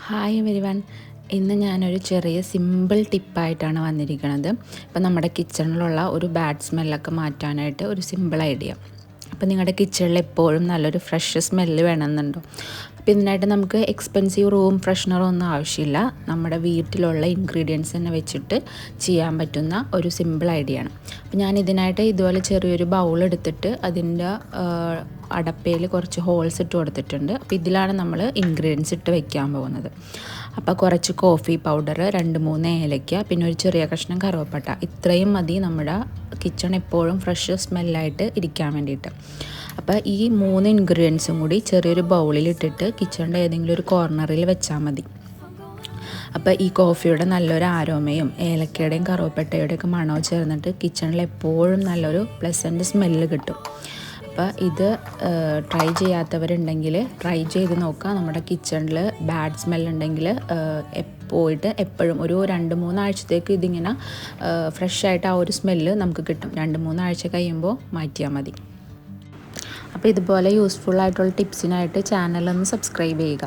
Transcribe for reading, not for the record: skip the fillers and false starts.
Hi everyone. ഇന്ന് ഞാനൊരു ചെറിയ സിമ്പിൾ ടിപ്പായിട്ടാണ് വന്നിരിക്കുന്നത്. ഇപ്പം നമ്മുടെ കിച്ചണിലുള്ള ഒരു ബാഡ് സ്മെല്ലൊക്കെ മാറ്റാനായിട്ട് ഒരു സിമ്പിൾ ഐഡിയ. അപ്പോൾ നിങ്ങളുടെ കിച്ചണിൽ എപ്പോഴും നല്ലൊരു ഫ്രഷ് സ്മെല്ല് വേണമെന്നുണ്ടോ? അപ്പോൾ ഇതിനായിട്ട് നമുക്ക് എക്സ്പെൻസീവ് റൂം ഫ്രഷ്നറോ ഒന്നും ആവശ്യമില്ല. നമ്മുടെ വീട്ടിലുള്ള ഇൻഗ്രീഡിയൻസ് തന്നെ വെച്ചിട്ട് ചെയ്യാൻ പറ്റുന്ന ഒരു സിമ്പിൾ ഐഡിയ ആണ്. അപ്പോൾ ഞാൻ ഇതിനായിട്ട് ഇതുപോലെ ചെറിയൊരു ബൗൾ എടുത്തിട്ട് അതിൻ്റെ അടപ്പയിൽ കുറച്ച് ഹോൾസ് ഇട്ട് കൊടുത്തിട്ടുണ്ട്. അപ്പോൾ ഇതിലാണ് നമ്മൾ ഇൻഗ്രീഡിയൻസ് ഇട്ട് വെക്കാൻ പോകുന്നത്. അപ്പോൾ കുറച്ച് കോഫി പൗഡർ, 2-3 ഏലയ്ക്ക, പിന്നെ ഒരു ചെറിയ കഷ്ണം കറുവപ്പട്ട, ഇത്രയും മതി നമ്മുടെ കിച്ചൺ എപ്പോഴും ഫ്രഷ് സ്മെല്ലായിട്ട് ഇരിക്കാൻ വേണ്ടിയിട്ട്. അപ്പോൾ ഈ 3 ഇൻഗ്രീഡിയൻസും കൂടി ചെറിയൊരു ബൗളിലിട്ടിട്ട് കിച്ചണിൻ്റെ ഏതെങ്കിലും ഒരു കോർണറിൽ വെച്ചാൽ മതി. അപ്പോൾ ഈ കോഫിയുടെ നല്ലൊരു ആരോമയും ഏലക്കയുടെയും കറുവപ്പട്ടയുടെയൊക്കെ മണവും ചേർന്നിട്ട് കിച്ചണിൽ എപ്പോഴും നല്ലൊരു പ്ലസൻറ്റ് സ്മെല്ല് കിട്ടും. അപ്പോൾ ഇത് ട്രൈ ചെയ്യാത്തവരുണ്ടെങ്കിൽ ട്രൈ ചെയ്ത് നോക്കുക. നമ്മുടെ കിച്ചണിൽ ബാഡ് സ്മെല്ലുണ്ടെങ്കിൽ പോയിട്ട് എപ്പോഴും ഒരു 2-3 ആഴ്ചത്തേക്ക് ഇതിങ്ങനെ ഫ്രഷായിട്ട് ആ ഒരു സ്മെല്ല് നമുക്ക് കിട്ടും. 2-3 ആഴ്ച കഴിയുമ്പോൾ മാറ്റിയാൽ മതി. അപ്പോൾ ഇതുപോലെ യൂസ്ഫുൾ ആയിട്ടുള്ള ടിപ്സിനായിട്ട് ചാനലൊന്ന് സബ്സ്ക്രൈബ് ചെയ്യുക.